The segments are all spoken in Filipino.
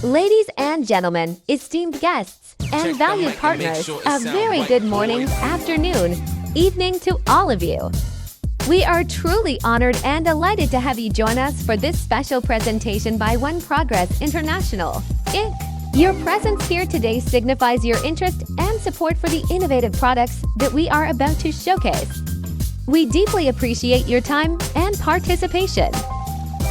Ladies and gentlemen, esteemed guests, and valued partners, a very good morning, afternoon, evening to all of you. We are truly honored and delighted to have you join us for this special presentation by One Progress International, Inc. Your presence here today signifies your interest and support for the innovative products that we are about to showcase. We deeply appreciate your time and participation.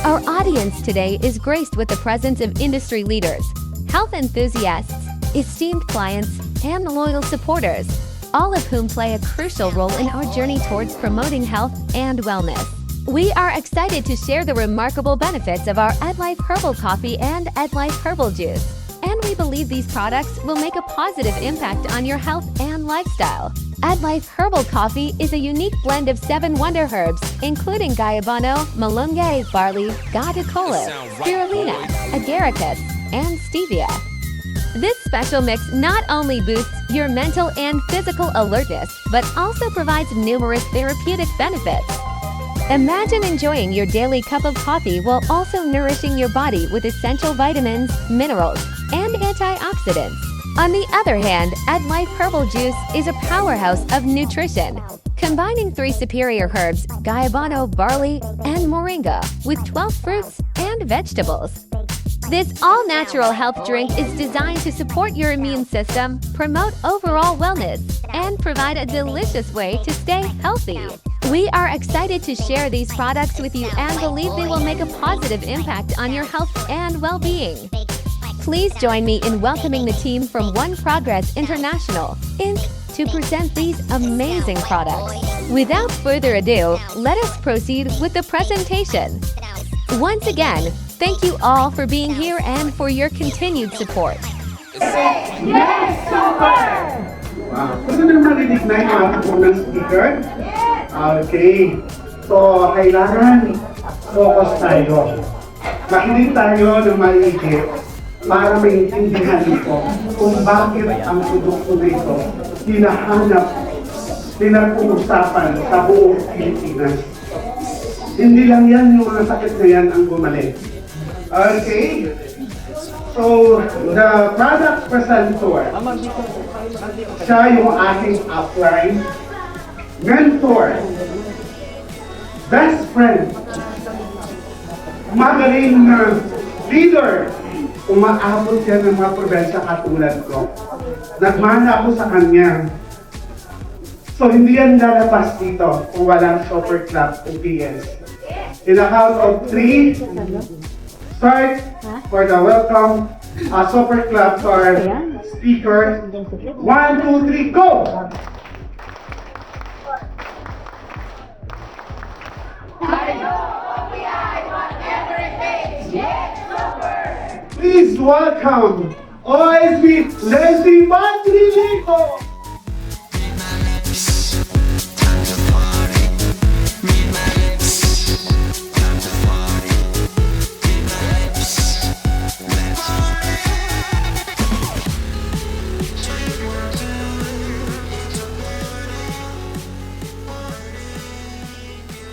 Our audience today is graced with the presence of industry leaders, health enthusiasts, esteemed clients, and loyal supporters, all of whom play a crucial role in our journey towards promoting health and wellness. We are excited to share the remarkable benefits of our AdLife Herbal Coffee and AdLife Herbal Juice, and we believe these products will make a positive impact on your health and lifestyle. AdLife Herbal Coffee is a unique blend of 7 wonder herbs, including Guyabano, Malunggay, barley, Gadacola, Spirulina, Agaricus, and Stevia. This special mix not only boosts your mental and physical alertness, but also provides numerous therapeutic benefits. Imagine enjoying your daily cup of coffee while also nourishing your body with essential vitamins, minerals, and antioxidants. On the other hand, AdLife Herbal Juice is a powerhouse of nutrition, combining 3 superior herbs, Guyabano, barley, and moringa, with 12 fruits and vegetables. This all-natural health drink is designed to support your immune system, promote overall wellness, and provide a delicious way to stay healthy. We are excited to share these products with you and believe they will make a positive impact on your health and well-being. Please join me in welcoming the team from One Progress International, Inc. to present these amazing products. Without further ado, let us proceed with the presentation. Once again, thank you all for being here and for your continued support. Yes, super! Wow. Gusto nyo marinig na yung ating unang speaker? Okay. So, kailangan focus tayo. Makinig tayo ng maigit para maintindihan ito kung bakit ang produkto na ito hinahanap, pinag-uusapan sa buong Pilipinas. Hindi lang yan yung mga sakit na yan ang bumalik. Okay? So, the product presenter, siya yung ating upline, mentor, best friend, magaling na leader. Umaabot siya ng mga probensya katulad ko. Nagmana ako sa kanya. So, hindi yan lalabas dito kung walang Super Club o PS. In a count of 3, start for the welcome Super Club to our speaker. 1, 2, 3, go! Please welcome OSB Leslie Madrilejo.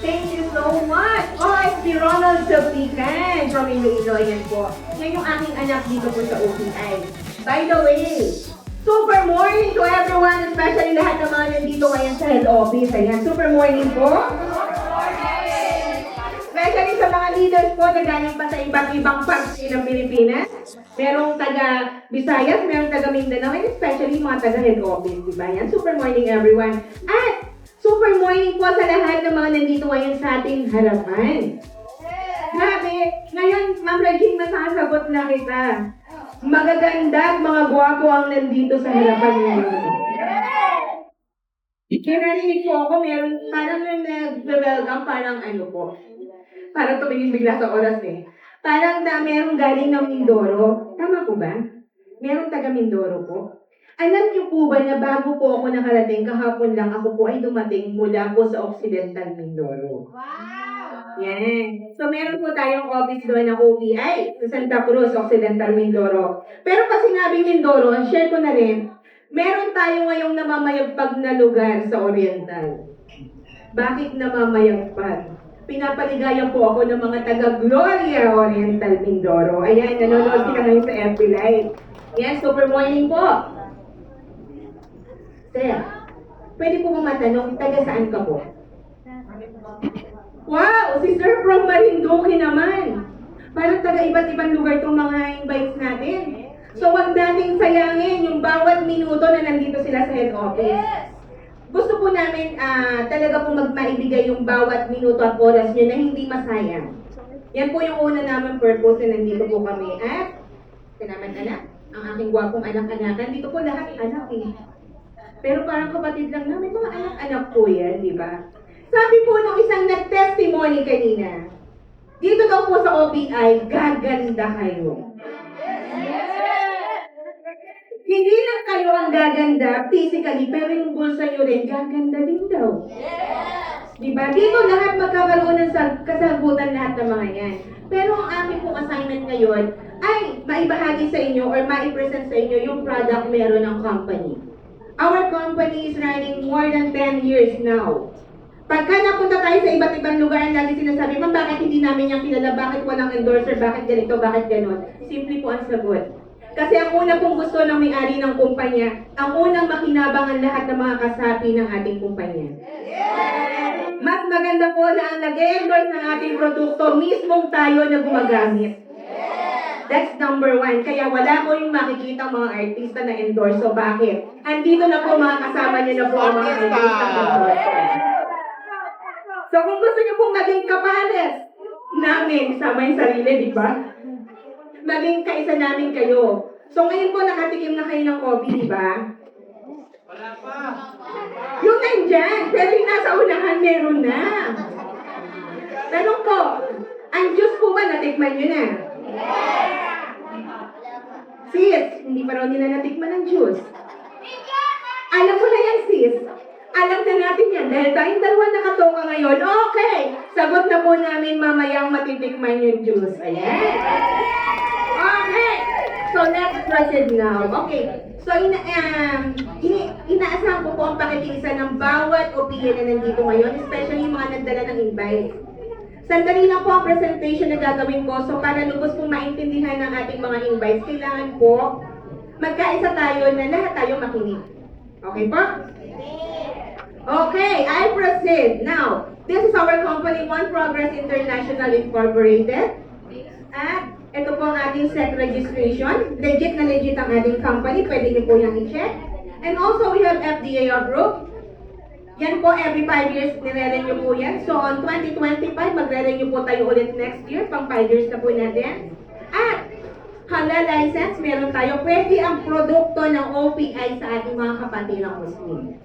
Thank you so much! Oh, si Ronald Sapican from Iloilo, yan po. Yan yung aking anak dito po sa OPI. By the way, super morning to everyone, especially lahat ng mga nandito ngayon sa head office. Ayan, super morning po. Especially sa mga leaders po na galing pa sa iba't ibang parts ng Pilipinas. Merong taga Visayas, merong taga Mindanao, and especially mga taga head office, diba? Yan, super morning everyone. At super morning po sa lahat ng mga nandito ngayon sa ating harapan. Grabe, ngayon, Ma'am Regine, masasagot na kita. Magaganda at mga gwapo ang nandito sa harapan ngayon. Kinarinig po ako, meron parang nag-welcome, parang ano po. Parang tumingin bigla sa oras eh. Parang na merong galing ng Mindoro. Tama po ba? Merong taga Mindoro po. Alam niyo po ba na bago po ako nakarating, kahapon lang ako po ay dumating mula po sa Occidental Mindoro. Wow! Yan. So meron po tayong office doon ng OPI sa Santa Cruz, Occidental Mindoro. Pero pag sinabing Mindoro, share ko na rin, meron tayo ngayong namamayagpag na lugar sa Oriental. Bakit namamayagpag? pinapaligayan po ako ng mga taga Gloria Oriental Mindoro. Ayan, nanonood sila ngayon sa FB Live. Yan, super morning po. Sir, pwede po ba matanong, taga saan ka po? Wow, si Sir from Marinduque naman. Parang taga iba't ibang lugar itong mga invites natin. So, wag nating sayangin yung bawat minuto na nandito sila sa head office. Gusto po namin talaga po maibigay yung bawat minuto at oras nyo na hindi masayang. Yan po yung una naman purpose na nandito po kami. At, kanaman anak, ang aking gwapong anak-anakan, dito po lahat anak eh. Pero parang kapatid lang namin, mga anak-anak po yan, di ba? Sabi po nung isang nag-testimony kanina, dito daw po sa OPI, gaganda kayo. Hindi lang kayo ang gaganda physically, pero yung bulsa nyo rin, gaganda din daw. Diba? Dito lahat magkakaroon ng kasagutan lahat ng mga yan. Pero ang aming pong assignment ngayon ay maibahagi sa inyo or maipresent sa inyo yung product meron ng company. Our company is running more than 10 years now. Pagka napunta tayo sa iba't ibang lugar, ang lagi sinasabi, ma'am, bakit hindi namin yung kilala, bakit walang endorser, bakit ganito, bakit ganon? Simple po ang sagot. Kasi ang una pong gusto ng may-ari ng kumpanya, ang unang makinabang ang lahat ng mga kasapi ng ating kumpanya. Mas maganda po na ang nag-endorse ng ating produkto, mismong tayo na gumagamit. That's number one. Kaya wala ko yung makikita mga artista na endorso. Bakit? Andito na po mga kasama niyo na po ang mga artista na endorso. So kung gusto niyo pong maging kapares namin, sama yung sarili, di ba? Maging kaisa namin kayo. So ngayon po nakatikim na kayo ng coffee, di ba? Wala pa. Yung nandyan, pero yung nasa unahan meron na. Tanong po, ang juice po ba natikman nyo na? Sis, hindi pa raw nila natikman ang juice. Alam mo na yan, sis. Alam na natin yan. Dahil tayong dalawa nakatoka ngayon, okay. Sagot na po namin mamayang matitikman yung juice. Ayan. Okay. So, let's proceed now. Okay. So, inaasahan ko po ang pakikiisa ng bawat opinion na nandito ngayon, especially yung mga nagdala ng invite. Sandali lang po ang presentation na gagawin ko. So, para lubos pong maintindihan ng ating mga invites, kailangan po magkaisa tayo na lahat tayo makinig. Okay po? Okay, I proceed. Now, this is our company, One Progress International Incorporated. At ito po ang ating SEC registration. Legit na legit ang ating company. Pwede niyo po yung i-check. And also, we have FDA approved. Yan po, every 5 years, nire-renew po yan. So, on 2025, magre-renew po tayo ulit next year. Pang 5 years na po natin. At, halal license, meron tayo. Pwede ang produkto ng OPI sa ating mga kapatilang Muslim.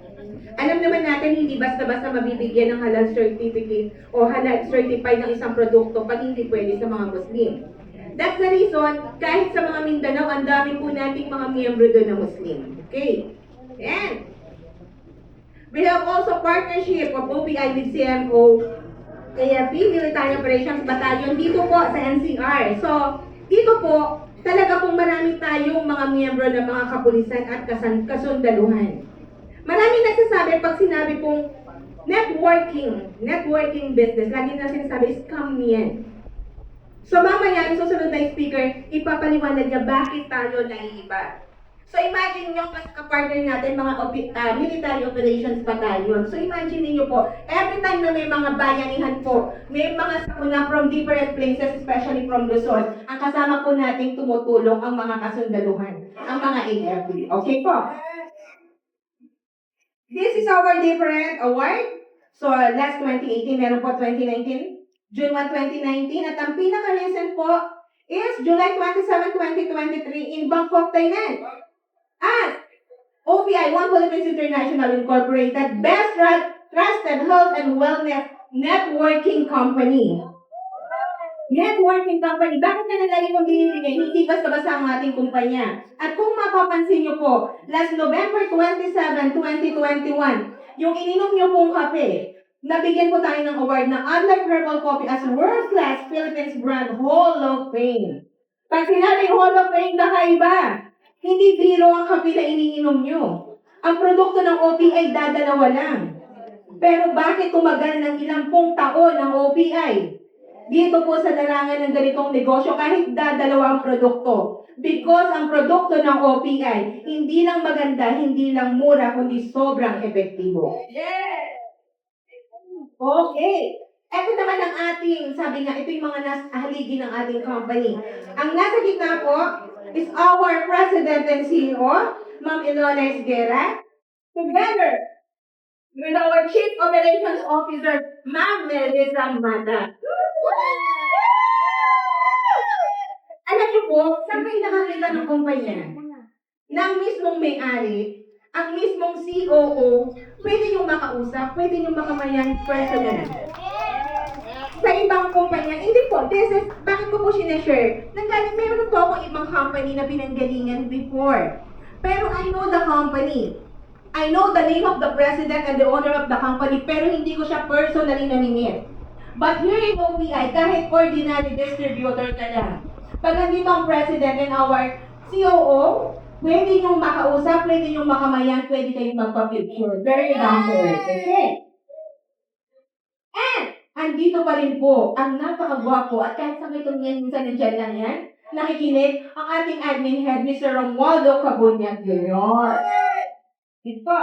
Alam naman natin, hindi basta-basta mabibigyan ng halal certificate o halal certified ng isang produkto pag hindi pwede sa mga Muslim. That's the reason, kahit sa mga Mindanao, ang dami po nating mga miyembro doon na Muslim. Okay? And, we have also partnership of OPI with CMO, AFP, Military Operations Battalion, dito po sa NCR. So, dito po, talaga pong marami tayong mga miyembro ng mga kapulisan at kasundaluhan. Maraming nagsasabi pag sinabi pong networking business, lagi na sinasabi, scam yan. So mamaya, yung susunod na speaker, ipapaliwanag niya bakit tayo naiiba. So imagine nyo, kapartner natin mga military operations battalion. So imagine niyo po, every time na may mga bayanihan po, may mga sakuna from different places, especially from Luzon, ang kasama po nating tumutulong ang mga kasundaluhan, ang mga AFP. Okay po? This is our different award. So last 2018, meron po 2019, June 1, 2019, at ang pinaka-recent po is July 27, 2023 in Bangkok, Thailand. At OPI, One Philippines International Incorporated, Best Trusted Health and Wellness Networking Company. Networking company, bakit na nalagay mo binibigay? Hindi basta-basta ang ating kumpanya. At kung mapapansin nyo po, last November 27, 2021, yung ininom nyo pong kape, nabigyan po tayo ng award na Adler Herbal Coffee as World Class Philippines Brand Hall of Fame. Pag sinabi Hall of Fame, nakaiba. Hindi biro ang kape na iniinom nyo. Ang produkto ng OPI ay dadalawa lang. Pero bakit tumagal ng ilang pung taon ang OPI? Dito po sa larangan ng ganitong negosyo, kahit dadalawa ang produkto. Because ang produkto ng OPI, hindi lang maganda, hindi lang mura, kundi sobrang epektibo. Okay. Ito naman ang ating, sabi nga, ito yung mga haligi ng ating company. Ang nasa gitna po is our President and CEO, Ma'am Ilona Esguera, together with our Chief Operations Officer, Ma'am Melissa Mata. Alam niyo po, saan kayo nakakita ng kumpanya? Nang mismong may-ari, ang mismong COO, pwede niyong makausap, pwede niyong makamayan personal. Sa ibang kumpanya, hindi po, this is, bakit ko po sinashare? Nanggaling, meron po ako ibang company na pinanggalingan before. Pero I know the company. I know the name of the president and the owner of the company, pero hindi ko siya personally namimit. But here in OPI, kahit ordinary distributor ka lang, pag nandito ang president and our COO, pwede niyong makausap, pwede niyong makamayan, pwede kayong magpa-picture. Very down to earth. Okay? And, andito pa rin po ang napakagwapo at kahit sa may tumingin minsan nandiyan lang yan, nakikinig ang ating admin head, Mr. Romualdo Cabunyag Jr. Ito.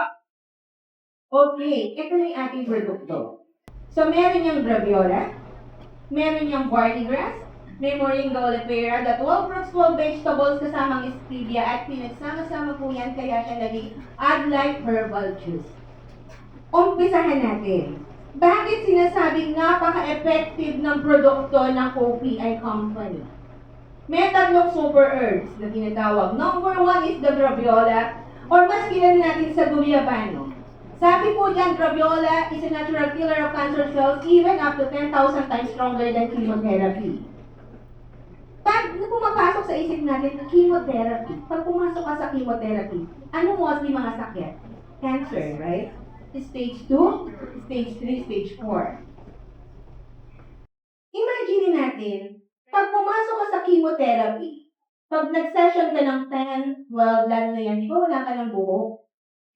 Okay, ito na yung ating produkto. So, meron niyang graviola, meron niyang barley grass, may moringa oleifera, the 12 fruits, 12 vegetables kasamang stevia at pinagsama-sama po yan kaya siya naging Adlite Herbal Juice. Umpisahan natin. Bakit sinasabing napaka-effective ng produkto ng OPI Company? May tatlong super herbs na tinatawag. Number 1 is the graviola, or mas kilala natin sa guyabano. Sabi po dyan, graviola is a natural killer of cancer cells even up to 10,000 times stronger than chemotherapy. Pag pumapasok sa isip natin ng chemotherapy, pag pumasok ka sa chemotherapy, ano mostly mga sakit? Cancer, right? Stage 2, stage 3, stage 4. Imagine natin, pag pumasok ka sa chemotherapy, pag nag-session ka ng 10, 12, lalo na yan, di ba wala ka ng buhok?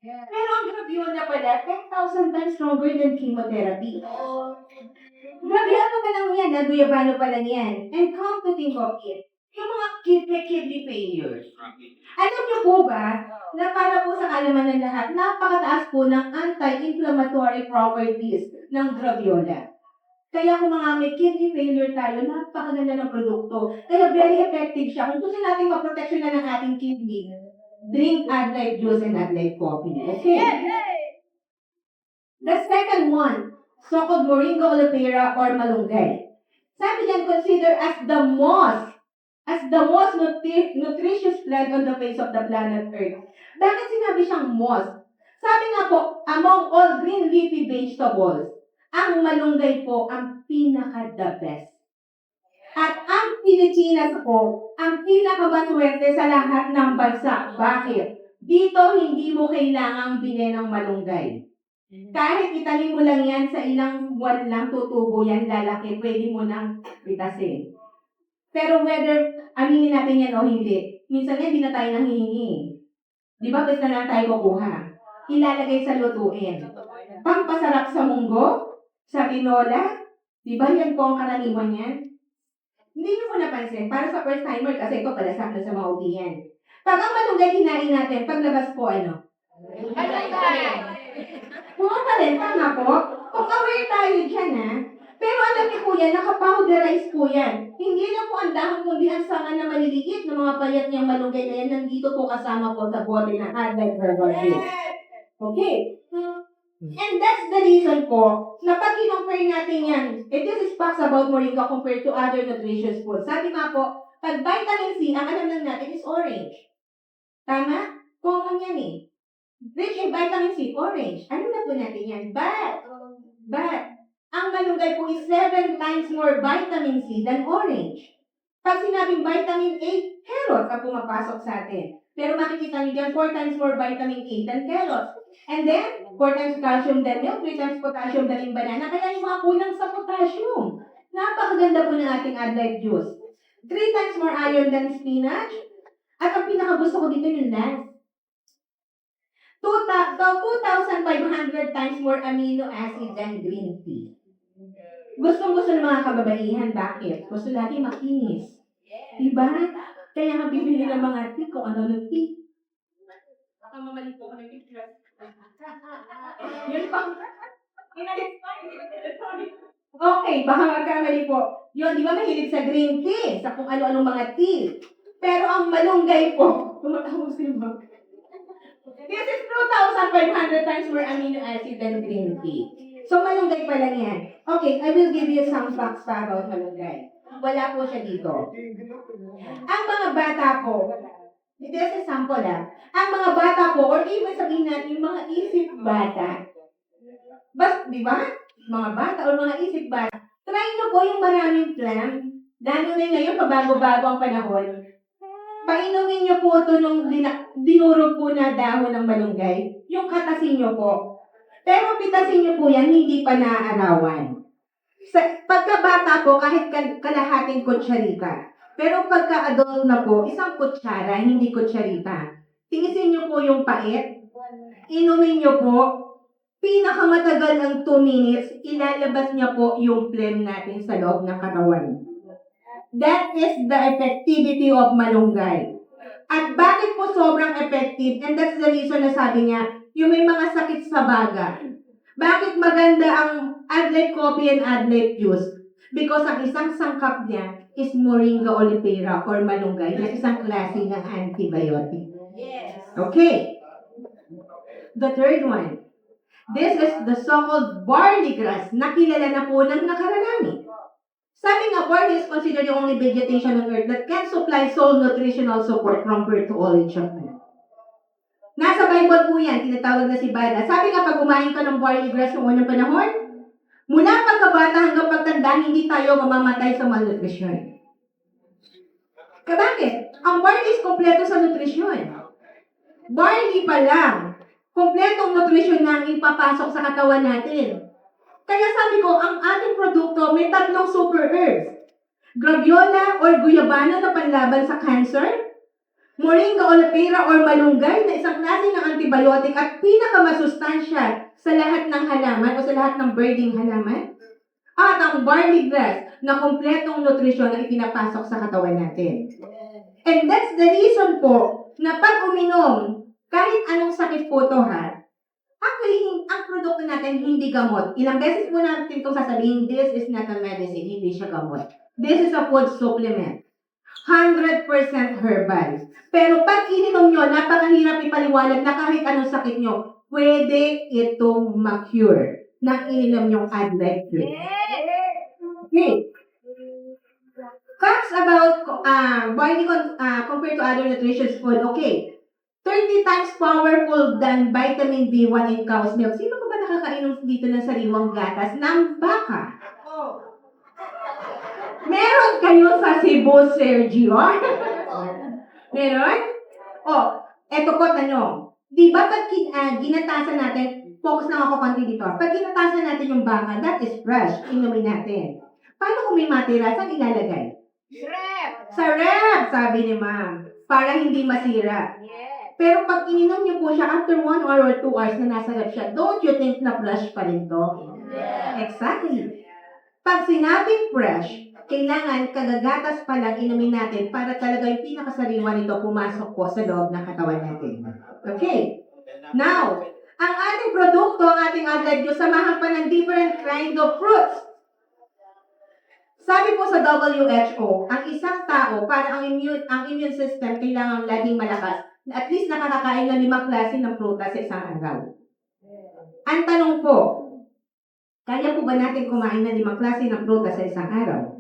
Pero ang graviola pala, 10,000 times stronger than chemotherapy. Graviola pa lang yan, guyabano pa lang yan. And come to think of it, yung mga kidney failures. Alam niyo po ba, na para po sa kalaman ng lahat, napakataas po ng anti-inflammatory properties ng graviola. Kaya kung mga may kidney failure tayo, napakaganda ng produkto. Kaya very effective siya. Kung gusto natin maproteksyon na ng ating kidney, drink Adlite juice and Adlite coffee. Okay? The second one, so-called moringa oleifera or malunggay. Sabi diyan, consider as the most nutritious plant on the face of the planet Earth. Bakit sinabi siyang most? Sabi nga po, among all green leafy vegetables, ang malunggay po ang pinaka-the best. At ang Pilipinas po, ang pinakamaswerte sa lahat ng bansa. Bakit? Dito, hindi mo kailangang bilhin ng malunggay. Kahit itanim mo lang yan sa ilang buwan lang, tutubo yan, lalaki, pwede mo nang itasin. Pero whether aminin natin yan o hindi, minsan yan, hindi na tayo nanghihingi. Di ba, basta na tayo kukuha. Ilalagay sa lutuin. Pampasarap sa munggo, sa tinola, di ba yan po ang karaniwan yan? Hindi niyo po napansin, para sa first timer, kasi ito pala sa mga ubiyan. Pag ang malunggay hinain natin, paglabas po ano? Pumunta rin, tama po. Kung aware tayo dyan ha. Pero alam niyo po yan, nakapowderize po yan. Hindi lang po ang dahon, kundi ang sanga na maliliit ng mga payat niyang malunggay na yan, nandito po kasama po sa bote ng Adlite Herbal Juice. Okay. And that's the reason po, na pag i-compare natin yan, this is facts about moringa compared to other nutritious foods. Sabi nga po, pag vitamin C, ang alam lang natin is orange. Tama? Common yan eh. Rich in vitamin C, orange. Ano na po natin yan? But, ang malunggay po is 7 times more vitamin C than orange. Pag sinabing vitamin A, carrots ang pumapasok sa atin. Pero makikita niyo dyan, 4 times more vitamin A than carrots. And then, 4 times calcium than milk, 3 times potassium than yung banana. Kaya yung mga kulang sa potassium. Napakaganda po ng ating Adlite juice. 3 times more iron than spinach. At ang pinakagusto ko dito yung last. 2,500 times more amino acid than green tea. Gustong-gusto ng mga kababaihan. Bakit? Gusto lagi makinis. Diba? Kaya nga bibili ng mga tea kung ano ng tea. Baka mamali po kami picture. Yun pa. Okay, baka magkamali po. Yun, di ba mahilig sa green tea? Sa kung ano-anong mga tea. Pero ang malunggay po, tumatawa sila. This is 2,500 times more amino acid than green tea. So, malunggay pa lang yan. Okay, I will give you some facts pa about malunggay. Wala po siya dito. Ang mga bata po, this is sample ang mga bata po, or even sabihin natin, yung mga isip bata. Di ba? Mga bata or mga isip bata. Try nyo po yung maraming plant. Lalo na ngayon, pabago-bago ang panahon. Painumin nyo po ito nung dinurog po na dahon ng malunggay. Yung katasin nyo po. Pero pitasin nyo po yan, hindi pa naaarawan. Pagkabata po, kahit kalahating kutsarita. Pero pagka-adult na po, isang kutsara, hindi kutsarita. Tingisin nyo po yung pait. Inumin nyo po. Pinakamatagal ng 2 minutes, ilalabas niya po yung phlegm natin sa loob ng katawan. That is the effectivity of malunggay. At bakit po sobrang effective? And that's the reason na sabi niya, yung may mga sakit sa baga. Bakit maganda ang Adlib coffee and Adlib juice? Because ang isang sangkap niya is Moringa oleifera or malunggay na isang klase ng antibiotic. Yes. Okay. The third one. This is the so-called barley grass na kilala na po ng nakararami. Sabi nga, barley is considered the only vegetation on earth that can supply sole nutritional support from birth to old age of man. Nasa Bible po yan, tinatawag na si Bala. Sabi nga, pag kumain ka ng barley grass noong unang panahon, mula pagkabata hanggang pagtanda, hindi tayo mamamatay sa malnutrisyon. Bakit? Ang barley is kompleto sa nutrisyon. Barley pa lang, kompletong nutrisyon na ang ipapasok sa katawan natin. Kaya sabi ko, ang ating produkto may 3 super herbs. Graviola or guyabano na panlaban sa cancer, Moringa oleifera or malunggay na isang klase ng antibiotic at pinakamasustansya sa lahat ng halaman o sa lahat ng birding halaman. At ang barley grass na kompletong nutrisyon na ipinapasok sa katawan natin. And that's the reason po na pag uminom, kahit anong sakit po ito actually, ang produkto natin hindi gamot. Ilang beses po natin itong sasabihin, this is not a medicine, hindi siya gamot. This is a food supplement. 100% herbal. Pero pag ininom nyo, napakahirap ipaliwanag na kahit anong sakit nyo, pwede itong ma-cure nang ininom yung Adlib juice. Okay. Facts about barley compared to other nutritious food. Okay. 30 times powerful than vitamin B1 in cow's milk. Sino ko ba nakakainom dito ng sariwang gatas ng baka? Meron kayo sa Cebu, Sergio? Meron? Eto po tanong. Di ba pag ginatasan natin, focus lang ako konti dito. Pag ginatasan natin yung baka, that is fresh. Inumin natin. Paano kung may matira? Saan ilalagay? Sa ref, sabi ni ma'am. Para hindi masira. Pero pag ininom niyo po siya after 1 hour or 2 hours na nasa ref siya, don't you think na fresh pa rin to? Exactly. Pag sinabing fresh, kailangan kagagatas pa lang inumin natin para talaga yung pinakasariwa nito pumasok po sa loob ng katawan natin. Okay. Now, ang ating produkto, ang ating Adlib juice, samahan pa ng different kind of fruits. Sabi po sa WHO, ang isang tao, para ang immune system, kailangan laging malakas. At least nakakakain ng 5 klase ng prutas sa isang araw. Ang tanong po, kaya po ba natin kumain ng 5 klase ng prutas sa isang araw?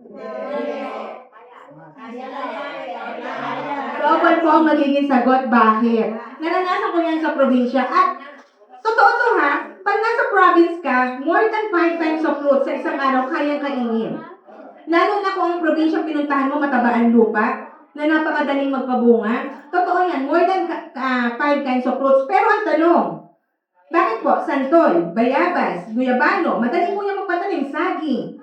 Global po ang magiging sagot. Bakit? Naranasan ko yan sa probinsya. At totoo to pag nasa province ka, more than 5 times of fruit sa isang araw kayang kainin. Lalo na kung ang probinsyang pinuntahan mo matabaan lupa, na napakadaling magpabunga. Totoo yan, more than 5 kinds of fruits. Pero ang tanong, bakit po? Santol, bayabas, guyabano, madali mo yung magpatanim, saging,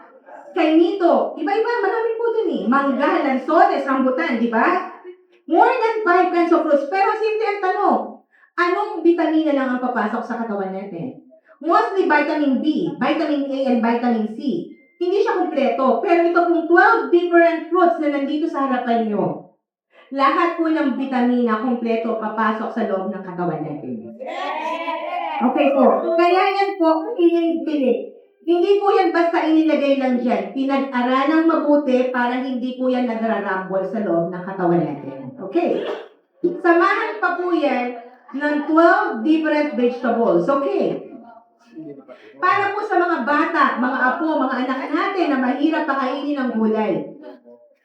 kainito, iba-iba, marami po dun mangga, lansones, rambutan, di ba? More than 5 kinds of fruits. Pero simple ang tanong, Anong vitamina lang ang papasok sa katawan natin? Mostly vitamin B, vitamin A, and vitamin C. Hindi siya kumpleto, pero ito pong 12 different fruits na nandito sa harapan nyo. Lahat po ng vitamina kumpleto papasok sa loob ng katawan natin. Okay po. Kaya yan po, pinipili. Hindi po yan basta inilagay lang dyan. Pinag-aranang mabuti para hindi po yan nagrarambol sa loob ng katawan natin. Okay. Samahan pa po yan ng 12 different vegetables. Okay. Para po sa mga bata, mga apo, mga anak natin na mahirap pakainin ng gulay.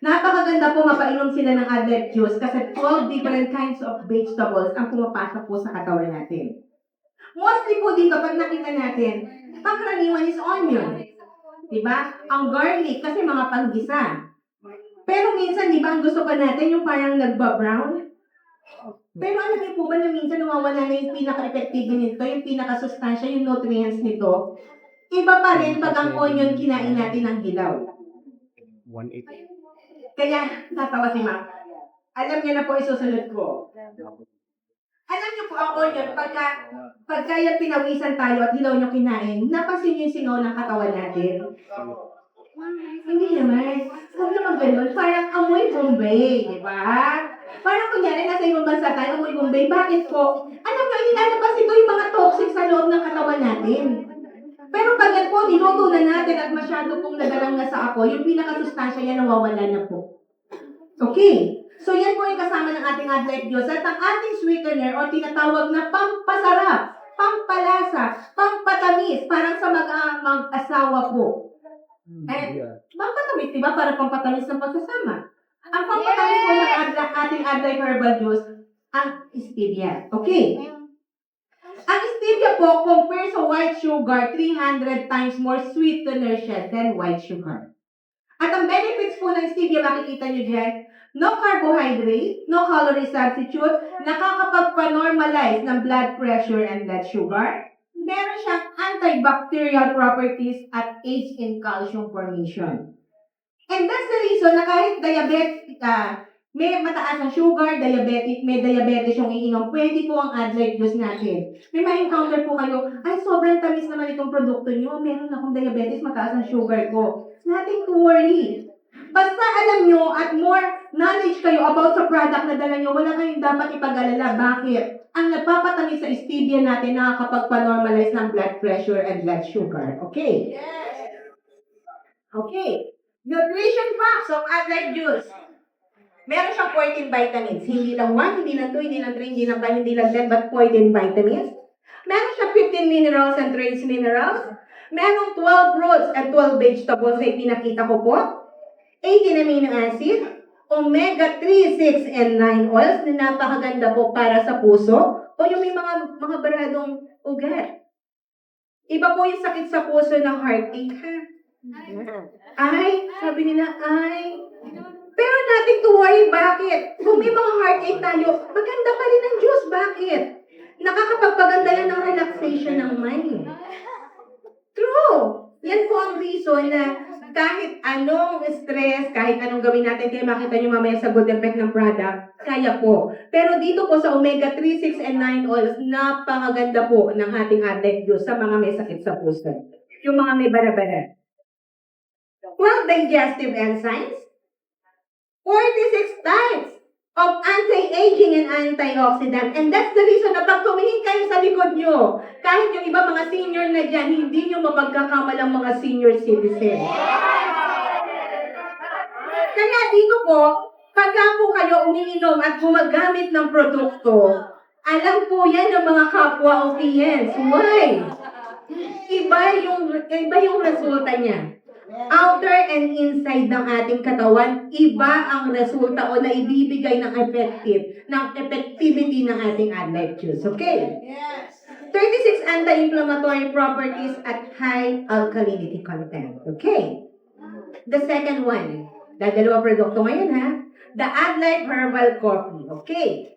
Napakaganda po mapainom sila ng adlet juice kasi 12 different kinds of vegetables ang pumapasok po sa katawan natin. Mostly po dito, pag nakita natin, pangkaraniwan is onion. Diba? Ang garlic, kasi mga panggisa. Pero minsan, di ba, ang gusto pa natin yung parang nagba-brown? Pero alam niyo po ba na minsan nawawala na yung pinaka-effective nito, yung pinaka-sustansya, yung nutrients nito? Iba pa rin pag ang onion kinain natin ng hilaw. 180. Kaya, natawa si Ma'am. Alam niyo na po isusunod ko. Alam niyo po ang onion, pagka yung pinawisan tayo at hilaw niyo kinain, napansin niyo yung singaw ng katawan natin? Hindi naman. Huwag naman ganun. Parang amoy Bombay, di ba? Parang kunyari, nasa ibang bansa tayo, amoy Bombay. Bakit po? Alam niyo, ininalabas ito yung mga toxic sa loob ng katawan natin. Pero pag yan po, niluto na natin at masyado pong nadalang na sa apoy, yung pinakasustansya yan nawawala na po. Okay. So yan po yung kasama ng ating adlet juice. At ang ating sweetener o tinatawag na pampasarap, pampalasa, pampatamis, parang sa mag-asawa po. Pampatamis, di ba? Para pampatamis ng pagsasama. Ang pampatamis po ng ating adlet herbal juice, ang stevia. Okay. Ang stevia po, compared sa white sugar, 300 times more sweetener siya than white sugar. At ang benefits po ng stevia, makikita nyo dyan, no carbohydrate, no calorie substitute, nakakapagpa-normalize ng blood pressure and blood sugar. Meron siyang antibacterial properties at aids in calcium formation. And that's the reason na kahit diabetic may mataas ang sugar, may diabetes yung iinom, pwede po ang adlet juice natin. May ma-encounter po kayo, ay sobrang tamis naman itong produkto nyo, meron akong diabetes, mataas ang sugar ko. Nothing to worry. Basta alam nyo at more knowledge kayo about sa product na dala nyo, wala kayong dapat ipag-alala. Bakit? Ang nagpapatamis sa stevia natin nakakapagpa-normalize ng blood pressure and blood sugar. Okay? Okay. Nutrition facts of adlet juice. Meron siyang 14 vitamins. Hindi lang 1, hindi lang 2, hindi lang 3, hindi lang 5, hindi lang 10, but 14 vitamins. Meron siyang 15 minerals and trace minerals. Meron 12 fruits and 12 vegetables na ipinakita ko po. 18 amino acid, omega 3, 6, and 9 oils na napakaganda po para sa puso o yung may mga baradong ugat. Iba po yung sakit sa puso ng heartache, ha? Ay, sabi nila, ay. Pero nothing to worry, bakit? Kung may mga heartache tayo, maganda pa rin ang juice, bakit? Nakakapagpaganda yan ng relaxation ng mind. True! Yan po ang reason na kahit anong stress, kahit anong gawin natin, kaya makita nyo mamaya sa good effect ng product, kaya po. Pero dito po sa omega 3, 6, and 9 oils, napakaganda po ng ating adlet juice sa mga may sakit sa puso. Yung mga may bara-bara. 12 digestive enzymes, 46 types of anti-aging and antioxidant. And that's the reason na pag tumingin kayo sa likod nyo, kahit yung iba mga senior na dyan, hindi nyo mapagkakamalang mga senior citizen. Kaya dito po, pagka po kayo umiinom at gumagamit ng produkto, alam po yan ng mga kapwa audience. Why? Iba yung resulta niya. Outer and inside ng ating katawan, iba ang resulta o naibibigay ng effectivity ng ating adlet juice. Okay? Yes. 36 anti-inflammatory properties at high alkalinity content. Okay? The second one, dalawa produkto ngayon ha, the Adlet Herbal Coffee. Okay?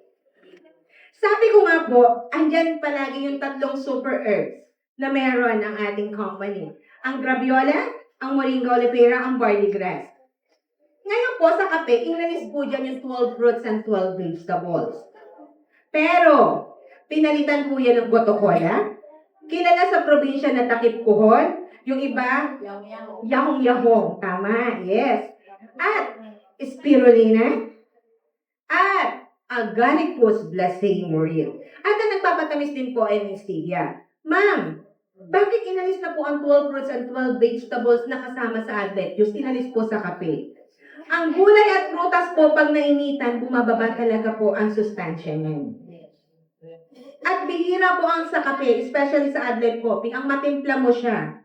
Sabi ko nga po, andyan palagi yung tatlong super herbs na meron ang ating company. Ang Graviola, ang Moringa oleifera, ang barley grass. Ngayon po sa kape, inalis po dyan yung 12 fruits and 12 vegetables. Pero, Pinalitan po yan ng gotokola. Kilala sa probinsya na Takip Kuhon. Yung iba, Yahong-Yahong. Tama, yes. At Spirulina. At Agaricus blacemuril. At ang nagpapatamis din po ay Stevia. Ma'am, bakit inalis na po ang 12 fruits and 12 vegetables na kasama sa adlet juice? Inalis po sa kape. Ang gulay at prutas po pag nainitan, bumababa talaga po ang sustansya niyan. At bihira po ang sa kape, especially sa adlet coffee, ang matimpla mo siya.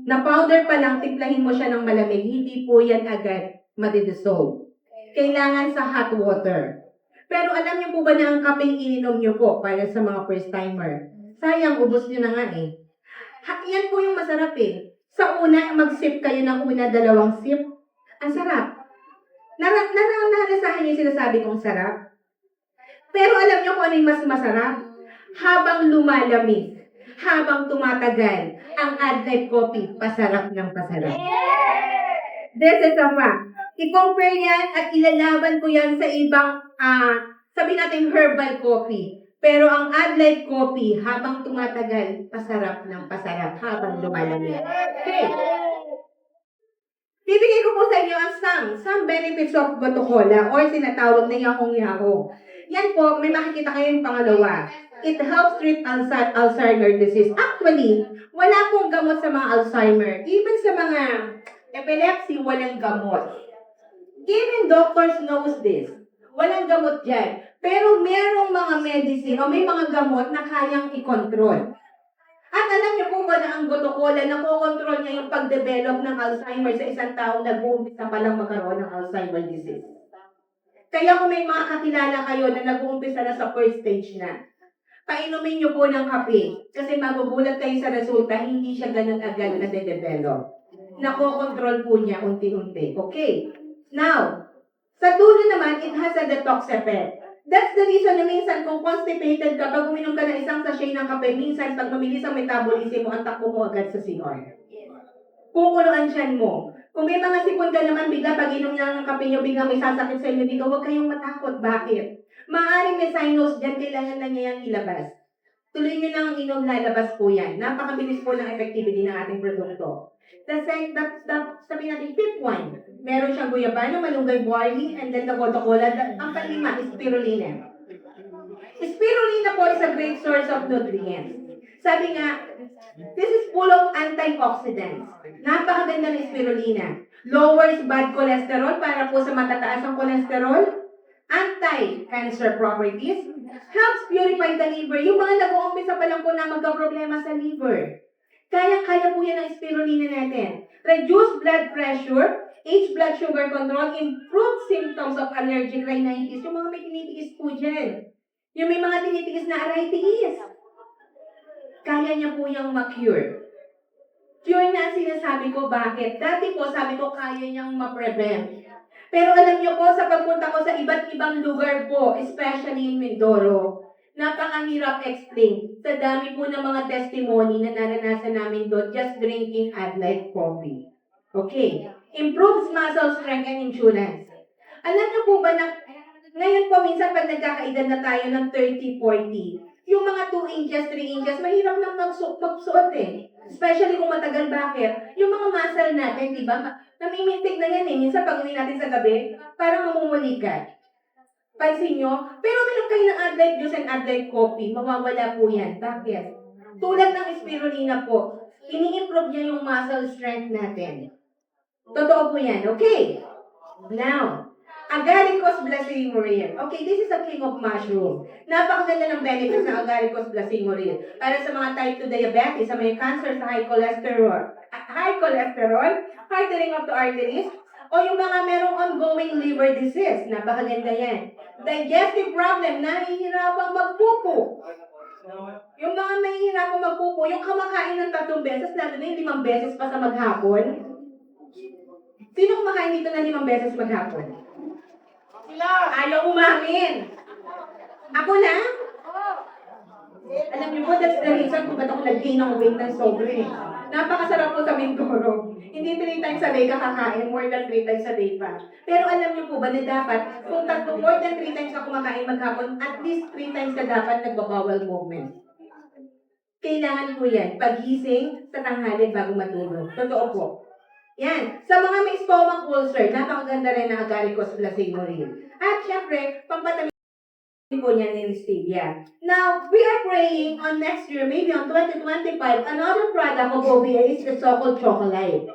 Na powder pa lang, timplahin mo siya ng malamig, hindi po yan agad madidissolve. Kailangan sa hot water. Pero alam niyo po ba na ang kapeng ininom niyo po para sa mga first timer? Sayang, ubos niyo na nga eh. Yan po yung masarap eh. Sa una, mag-sip kayo ng una, 2 sip. Ang sarap. Narasahan niyo yung sinasabi kong sarap? Pero alam niyo kung ano yung mas masarap? Habang lumalamig, habang tumatagal, ang adlet coffee, pasarap ng pasarap. This is a fact. I-compare yan at ilalaban ko yan sa ibang, sabi natin herbal coffee. Pero ang adlet coffee, habang tumatagal, pasarap ng pasarap habang lumalamig. Okay. Bibigay ko po sa inyo ang some benefits of gotokola or sinatawag na yahong-yahong. Yan po, may makikita kayo yung pangalawa. It helps treat Alzheimer disease. Actually, wala pong gamot sa mga Alzheimer. Even sa mga epilepsy, walang gamot. Even doctors knows this. Walang gamot dyan. Pero merong mga medicine o may mga gamot na kayang i-control. At alam niyo po ba na ang gotokola, nakokontrol niya yung pag-develop ng Alzheimer sa isang taong nag-uumpisa pa lang magkaroon ng Alzheimer disease. Kaya kung may mga kakilala kayo na nag-uumpisa na sa first stage na, painumin niyo po ng kape. Kasi magugulat kayo sa resulta, hindi siya ganun agad na de-develop. Nakokontrol po niya unti-unti. Okay. Now, sa dulo naman, it has a detox effect. That's the reason na minsan kung constipated ka, pag uminom ka ng isang sachet ng kape, minsan pag mabilis ang metabolism mo, ang takbo mo agad sa CR. Kukuloan siyan mo. Kung may mga sipon ka naman, bigla pag inom niya ng kape niyo, bigla may sasakit sa inyo dito, huwag kayong matakot. Bakit? Maaaring may sinus dyan, kailangan na niya yung ilabas. Tuloy niyo lang ang inom, lalabas po yan. Napakabilis po ng effectivity ng ating produkto. Sabi natin, fifth one, meron siyang guyabano, malunggay barley, and then the gotokola. Ang panlima is spirulina. Spirulina po is a great source of nutrients. Sabi nga, this is full of antioxidants. Napakaganda ng spirulina. Lowers bad cholesterol para po sa matataas ang cholesterol. Anti-cancer properties. Helps purify the liver. Yung mga nag-uumpisa pa lang po na magka-problema sa liver. Kaya po yan ang spirulina natin. Reduce blood pressure, aids blood sugar control, improve symptoms of allergic rhinitis. Yung mga may tinitiis po dyan. Yung may mga tinitiis na arthritis. Kaya niya po yung ma-cure. Cure na ang sinasabi ko, bakit? Dati po, sabi ko, kaya niyang ma-prevent. Pero alam niyo po, sa pagpunta ko sa iba't ibang lugar po, especially in Mindoro, napakahirap explain sa dami po ng mga testimony na naranasan namin doon just drinking adlet coffee. Okay. Improves muscle strength and endurance. Alam niyo po ba na ngayon po minsan pag nagkakaedad na tayo ng 30, 40, yung mga 2 inches, 3 inches, mahirap nang magsuot eh. Especially kung matagal, bakit? Yung mga muscle natin, di ba? Namimintig na yan eh. Minsan pag uwi natin sa gabi, parang mamumulikat. Pansin nyo? Pero minum kayo ng adlet juice and adlet coffee, mawawala po yan. Bakit? Tulad ng spirulina po, ini-improve niya yung muscle strength natin. Totoo po yan. Okay. Now, Agaricus blacemuril. Okay, this is a king of mushroom. Napakaganda ng benefits ng Agaricus blacemuril. Para sa mga type 2 diabetes, sa may cancer, sa high cholesterol, hardening of the arteries, o yung mga merong ongoing liver disease. Napakaganda yan. Digestive problem, nahihirapang magpupo. Yung mga nahihirapang magpupo, yung kumakain ng 3 beses, lalo na yung 5 beses pa sa maghapon. Sino kumakain dito na 5 beses maghapon? Ayaw umamin. Ako na? Alam niyo po, that's the reason kung ba't ako nag-gain ng weight ng sobre. Napakasarap po sa Mindoro. Hindi 3 times times a day ka kakain, more than 3 times a day pa. Pero alam niyo po ba na dapat, kung more than 3 times ka kumakain maghapon, at least 3 times ka dapat nagbabawal movement. Kailangan po yan, pagising sa tanghali bago matulog. Totoo po. Yan. Sa mga may stomach ulcer, napakaganda rin ng agaricus placenolin. At syempre, pampatamin po niya ng stevia. Now, we are praying on next year, maybe on 2025, another product of OBA is the so-called chocolate.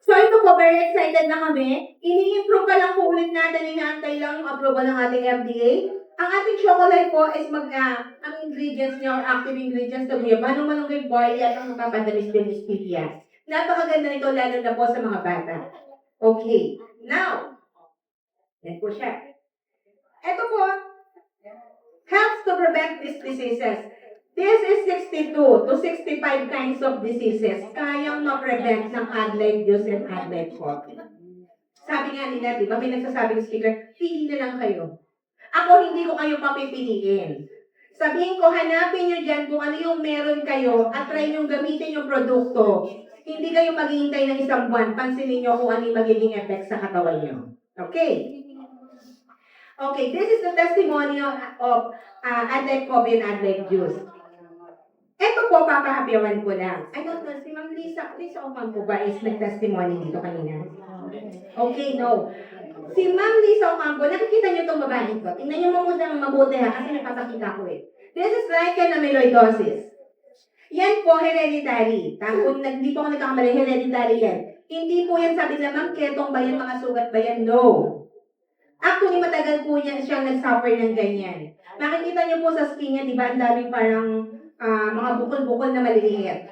So ito po, very excited na kami. Ini-improve pa lang po ulit natin, inaantay lang yung approval ng ating FDA. Ang ating chocolate po is ang ingredients niya, or active ingredients na guya, manong-manong barley at ang mapapadamis-damis stevia. Napakaganda nito, lalo na po sa mga bata. Okay, now, yan po siya. Ito po, helps to prevent these diseases. This is 62 to 65 kinds of diseases kayang ma-prevent ng Adlife Juice and Adlife Coffee. Sabi nga nila, di ba, may nagsasabing speaker, pili na lang kayo. Ako, hindi ko kayo papipiliin. Sabihin ko, hanapin nyo dyan kung ano yung meron kayo at try nyo gamitin yung produkto. Hindi kayo maghihintay ng isang buwan. Pansinin nyo kung ano yung magiging effect sa katawan nyo. Okay? Okay, this is the testimony of Adlife Coffee and Adlife Juice. Ito po, papahapiawan ko lang. I don't know, si Ma'am Lisa Ocampo ba is nag-testimony dito kanina? Okay, no. Si Ma'am Lisa Ocampo, nakikita niyo itong babae ko. Tingnan niyo mo muna mabuti ha, kasi napapakita ko eh. This is lichen amyloidosis. Yan po, hereditary. Kung hindi po ako nagkakamali, hereditary yan. Hindi po yan sabi na, ma'am, ketong ba yan, mga sugat ba yan? No. Actually, matagal po yan siyang nag-suffer ng ganyan. Nakikita niyo po sa skin niya, di ba, ang daming parang mga bukol-bukol na maliliit.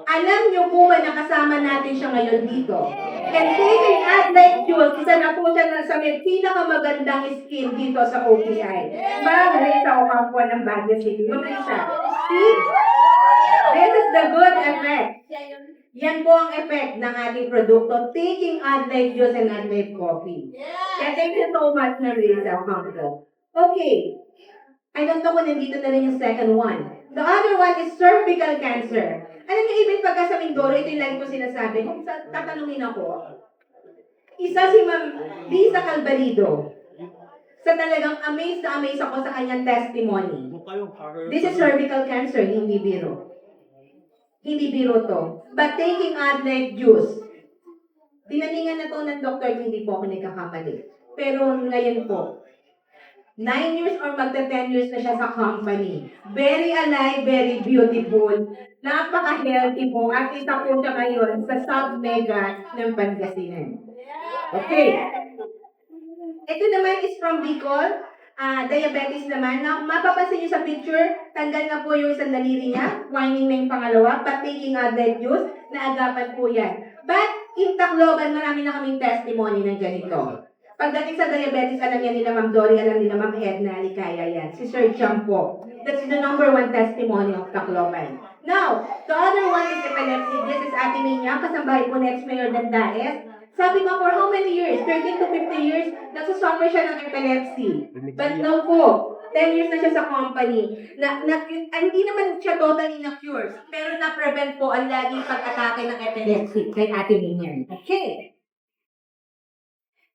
Alam niyo po ba nakasama natin siya ngayon dito? And taking Adlife Juice, isa na po siya sa may pinakamagandang skin dito sa OPI. Ma'am Risa Ocampo ng Baguio City. Ma'am Risa, see? This is the good effect. Yan po ang effect ng ating produkto, taking Adlife Juice and Adlife Coffee. Kaya thank you so much, Ma'am Risa Ocampo. Okay. I don't know kung nandito na rin yung second one. The other one is cervical cancer. Alam niyo, even pagka sa Mindoro, ito yung lagi ko sinasabi, kung tatanungin ako, isa si Ma'am Lisa Calvarido, sa talagang amazed na amazed ako sa kanyang testimony. This is cervical cancer, hindi biro. Hindi biro to. But taking Adlife Juice, tinaningan na to ng doktor, hindi po ako nagkakamali. Pero ngayon po, 9 years or magta-10 years na siya sa company. Very alive, very beautiful. Napaka-healthy po. At isa po siya ngayon sa sub-mega ng Pangasinan. Okay. Ito naman is from Bicol. Diabetes naman. Now, mapapansin niyo sa picture, tanggal na po yung isang daliri niya. Whining na yung pangalawa. But taking Adlife Juice, naagapan po yan. But in Tacloban, marami na kaming testimony ng ganito. Pagdating sa diabetes, alam niya nila Ma'am Dory, alam nila Ma'am Edna, Alicaya yan. Si Sir Cham po. That's the number 1 testimony of Tacloban. Now, the other one is epilepsy. This is Ate Minya, kasambahay po next Mayor Dandaes. Sabi nga, for how many years? 13 to 50 years, nagsusuffer siya ng epilepsy. But now po, 10 years na siya sa company. Hindi naman siya totally na-cure, pero na-prevent po ang laging pag-atake ng epilepsy kay Ate Minya. Okay.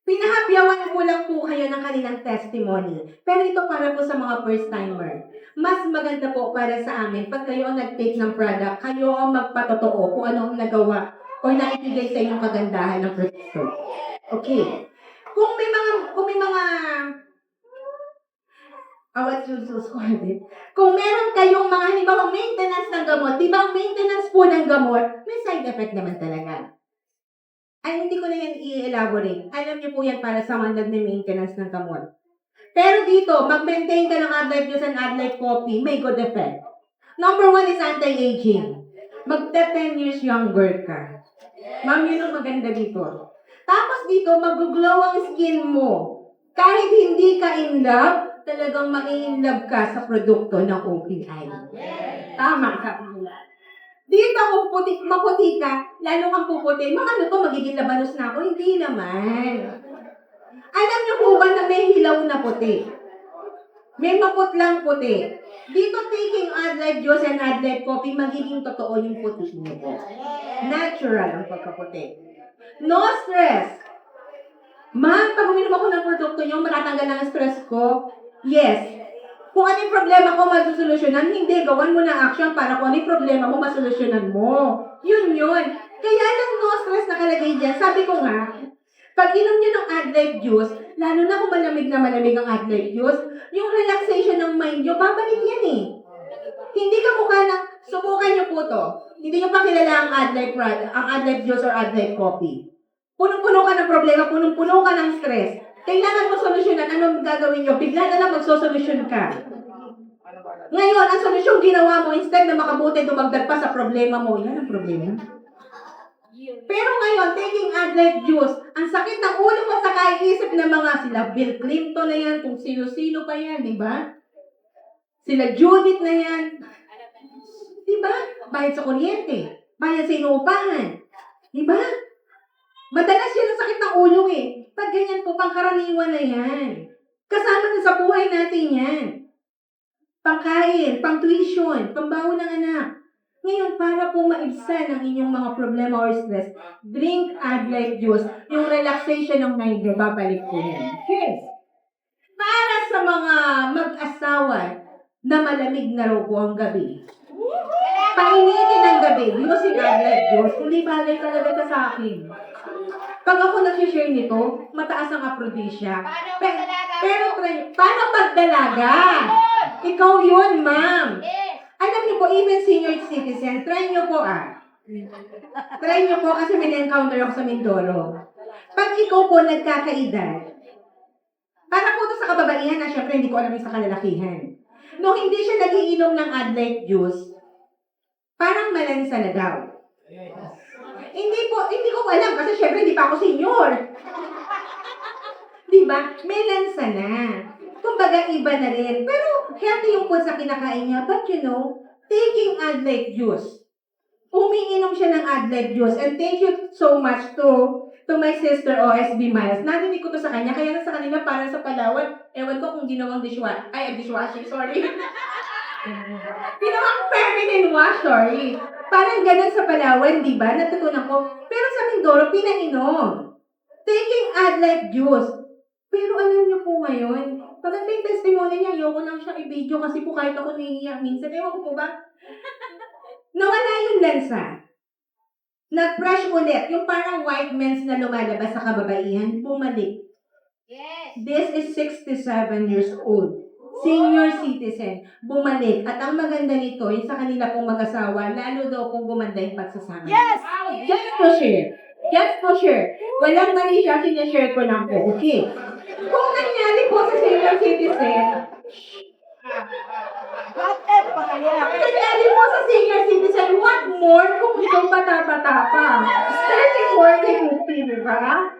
Pinahapyawan ko lang po kayo ng kanilang testimony. Pero ito para po sa mga first-timer. Mas maganda po para sa amin pag kayo ang nag-take ng product, kayo ang magpatotoo kung ano ang nagawa o naibigay sa inyong kagandahan ng produkto. Okay. Kung may mga awat kung meron kayong mga halimbawa maintenance ng gamot, di ba ang maintenance po ng gamot, may side effect naman talaga. Ay, hindi ko na yan i-elaborate. Alam niyo po yan para sa mga nag-maintenance ng gamot. Pero dito, mag-maintain ka ng Adlife Juice and Adlife Coffee, may good effect. Number 1 is anti-aging. Mag-10 years younger ka. Ma'am, yun ang maganda dito. Tapos dito, mag-glow ang skin mo. Kahit hindi ka in love, talagang ma-in love ka sa produkto ng OPI. Tama ka. Dito kung maputi ka, lalo kang puputi, ano to, magiging labanos na ako? Hindi naman. Alam niyo po ba na may hilaw na puti? May maputlang puti. Dito taking Adlife juice and Adlife coffee, magiging totoo yung puti niyo po. Natural ang pagkaputi. No stress. Ma'am, pag uminom ako ng produkto niyo, matatanggal ang stress ko? Yes. Kung ano yung problema ko, masusolusyonan, hindi. Gawan mo ng action para kung ano yung problema mo, masolusyonan mo. Yun yun. Kaya lang no stress nakalagay dyan. Sabi ko nga, pag inom nyo ng Adlife juice, lalo na kung malamig na malamig ang Adlife juice, yung relaxation ng mind nyo, babalik yan eh. Hindi ka mukha ng, subukan nyo po to. Hindi nyo pa kilala ang Adlife juice or Adlife coffee. Punong-puno ka ng problema, punong-puno ka ng stress. Kailangan mo solusyonan, anong gagawin nyo? Bigla na lang magsosolusyon ka. Ngayon, ang solusyon ginawa mo, instead na makabuti, dumagdag pa sa problema mo, yan ang problema. Pero ngayon, taking Adlife juice, ang sakit ng ulo mo sa kaiisip ng mga sila Bill Clinton na yan, kung sino-sino pa yan, di ba? Sila Judith na yan. Di ba? Bayad sa kuryente. Bayad sa inuupahan. Di ba? Madalas yan ang sakit ng ulo eh. Pag ganyan po, pangkaraniwan na yan. Kasama na sa buhay natin yan. Pangkain, pang-tuition, pambaho ng anak. Ngayon, para po maibsan ang inyong mga problema or stress, drink Adlife juice. Yung relaxation ng mind nyo, babalik po yan. Yes. Para sa mga mag-asawa na malamig na raw po ang gabi, painitin ang gabi, using Adlife juice, hindi balay talaga ka sa akin. Pag ako nag-share nito, mataas ang aphrodisia. Pero paano pagdalaga? Ikaw yun, ma'am. Alam niyo po, even senior citizen, try niyo po Try niyo po kasi may na-encounter ako sa Mindoro. Pag ikaw po nagkakaedad, para po ito sa kababaihan na syempre hindi ko alam yung sa kalalakihan. No, hindi siya nagiinom ng Adlife juice, parang malansa na daw. Hindi ko alam kasi syempre hindi pa ako senior. Diba? May lansa na. Kumbaga, iba na rin. Pero, healthy yung food sa kinakain niya. But you know, taking Adlife juice. Umiinom siya ng Adlife juice. And thank you so much to my sister OSB Miles. Narinig ko to sa kanya. Kaya na sa kanila, para sa Palawan, ewan ko kung ginawang dishwashing, sorry. Ginawang feminine wash, sorry. Parang ganun sa Palawan, di ba? Natutunan ko. Pero sa Mindoro, pinainom. Taking Adlife juice. Pero alam niyo po ngayon, pagkat yung testimony niya, ayoko lang siya i-video kasi po kahit ako nahihiyak minsan. Ewan ko po ba? Nawala yung lansa. Nag-brush ulit. Yung parang white men's na lumalabas sa kababaihan, bumalik. Yes. This is 67 years old. Senior citizen. Bumalik. At ang maganda nito, yung sa kanila pong mag-asawa, lalo daw kung gumanda yung pagsasama. Yes! Just to share. Just to share. Walang mali siya, sinashare ko lang po. Okay. Kung nangyari po sa senior citizen, nangyari po sa senior citizen, what more kung itong bata-bata pa? 30, 40, 50, di ba?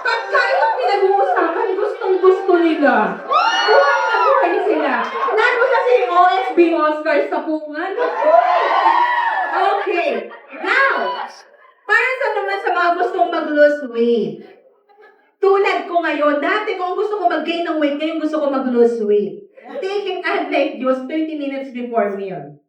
Pagka yung pinag-uusapan, gustong-gusto nila. Buhay na buhay sila. Lalo kasi OSB Oscars sa pungan. Okay. Now, para sa naman sa mga gustong mag-lose weight. Tulad ko ngayon, dati kung gusto ko mag-gain ng weight, ngayon gusto ko mag-lose weight. Taking Adlife juice 30 minutes before meal.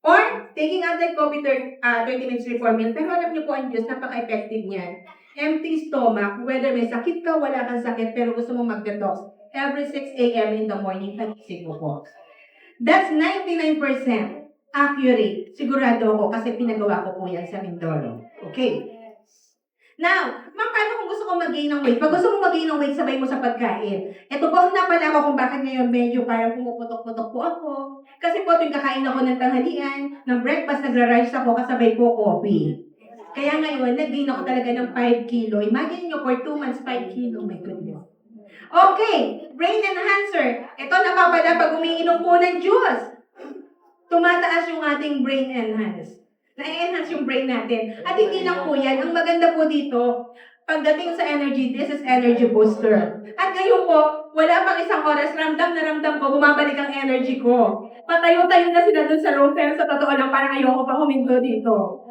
Or, taking Adlife coffee 30 minutes before meal. Pero alam niyo po ang juice, napaka-effective niyan. Empty stomach, whether may sakit ka, wala kang sakit, pero gusto mo mag-detox. Every 6 a.m. in the morning, pagising mo po. That's 99% accurate. Sigurado ako kasi pinagawa ko po yan sa Mindoro. Okay. Now, ma'am, paano kung gusto ko mag-gain ng weight? Pag gusto mo mag-gain ng weight, sabay mo sa pagkain. Ito po ang napala ko kung bakit ngayon medyo parang pumuputok-putok po ako. Kasi po tuwing kakain ako ng tanghalian, ng breakfast, nagra-rice ako, kasabay po coffee. Kaya ngayon, nag-gain ako talaga ng 5 kilo. Imagine nyo, for 2 months, 5 kilo. Oh my goodness. Okay, brain enhancer. Ito napapala pag umiinom po ng juice. Tumataas yung ating brain enhance. Na-enhance yung brain natin. At hindi lang po yan. Ang maganda po dito, pagdating sa energy, this is energy booster. At ngayon po, wala pang isang oras, ramdam na ramdam ko, bumabalik ang energy ko. Patayo-tayo na sila dun sa room, pero sa totoo lang, parang ayoko pa huminto dito.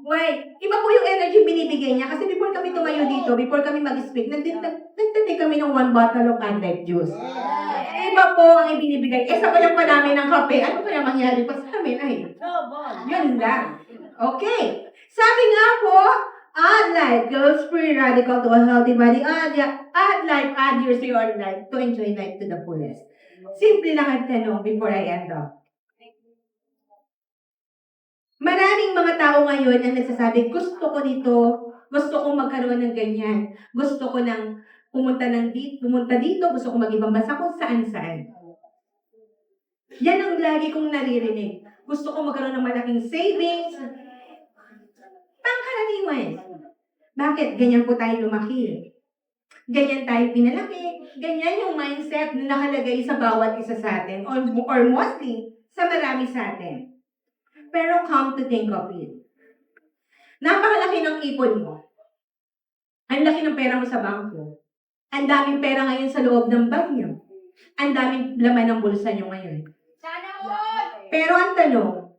Why? Iba po yung energy binibigay niya. Kasi before kami tumayo dito, before kami mag-speak, nagtitake kami ng 1 bottle of Adlife juice. iba po ang ibinibigay. Eh, sa pa namin ng kape, ano kaya mangyari pa sa amin? Ay, yun lang. Okay. Sabi nga po, add life goes free radical to a healthy body. Add life, add years to your life to enjoy life to the fullest. Simple lang ang tanong before I end up. Maraming mga tao ngayon ang nagsasabi, gusto ko dito, gusto kong magkaroon ng ganyan, gusto ko nang pumunta dito, gusto kong mag-ibang bansa kung saan-saan. Yan ang lagi kong naririnig. Gusto kong magkaroon ng malaking savings. Pangkaraniwan. Bakit? Ganyan po tayo lumaki. Ganyan tayo pinalaki. Ganyan yung mindset na nakalagay sa bawat isa sa atin or mostly sa marami sa atin. Pero come to think of it. Napakalaki ng ipon mo. Ang laki ng pera mo sa bangko. Ang daming pera ngayon sa loob ng bag nyo. Ang daming laman ng bulsa nyo ngayon. Pero ang tanong,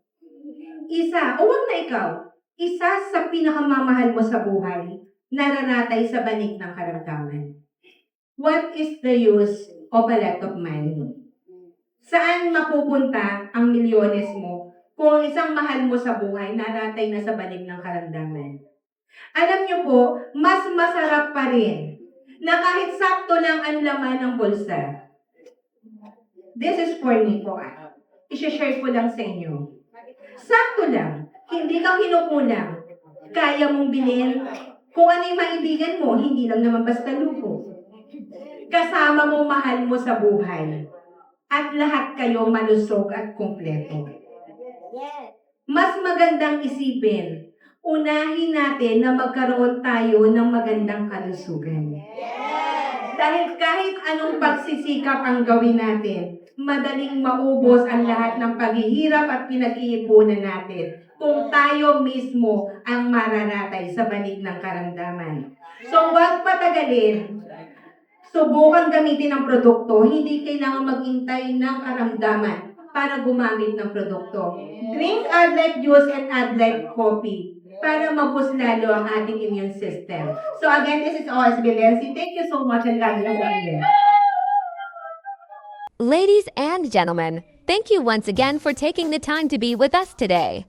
huwag na ikaw, isa sa pinakamamahal mo sa buhay, nararatay sa banig ng karamdaman. What is the use of a lot of money? Saan mapupunta ang milyones mo kung ang isang mahal mo sa buhay naratay na sa banig ng karamdaman? Alam niyo po, mas masarap pa rin na kahit sakto lang ang laman ng bulsa. This is for me po. I-share ko lang sa inyo. Sakto lang. Hindi ka kinukulang. Kaya mong bilhin kung ano yung maibigan mo, hindi lang naman basta lupo. Kasama mo mahal mo sa buhay. At lahat kayo malusog at kumpleto. Mas magandang isipin, unahin natin na magkaroon tayo ng magandang kalusugan. Dahil kahit anong pagsisikap ang gawin natin, madaling maubos ang lahat ng paghihirap at pinag-iipunan natin kung tayo mismo ang mararatay sa banig ng karamdaman. So huwag patagalin. Subukan gamitin ang produkto, hindi kailangan maghintay ng karamdaman para gumamit ng produkto. Drink AdLife juice and AdLife coffee para maboost lalo ang ating immune system. So again, this is OSB Lency. Thank you so much and God bless you. Ladies and gentlemen, thank you once again for taking the time to be with us today.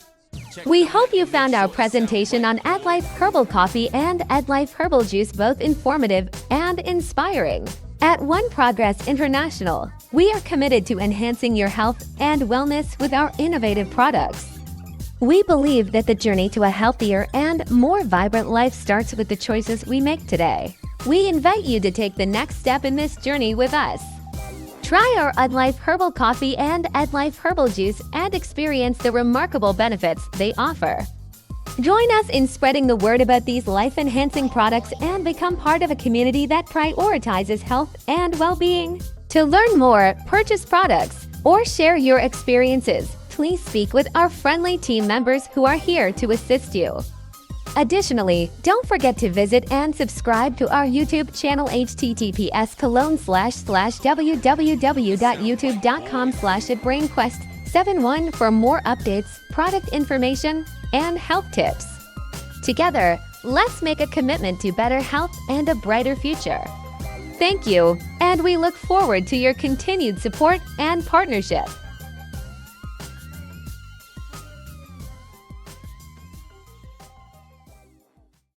We hope you found our presentation on AdLife Herbal Coffee and AdLife Herbal Juice both informative and inspiring. At One Progress International, we are committed to enhancing your health and wellness with our innovative products. We believe that the journey to a healthier and more vibrant life starts with the choices we make today. We invite you to take the next step in this journey with us. Try our AdLife Herbal Coffee and AdLife Herbal Juice and experience the remarkable benefits they offer. Join us in spreading the word about these life-enhancing products and become part of a community that prioritizes health and well-being. To learn more, purchase products, or share your experiences, please speak with our friendly team members who are here to assist you. Additionally, don't forget to visit and subscribe to our YouTube channel https://www.youtube.com/brainquest71 for more updates, product information, and health tips. Together, let's make a commitment to better health and a brighter future. Thank you, and we look forward to your continued support and partnership.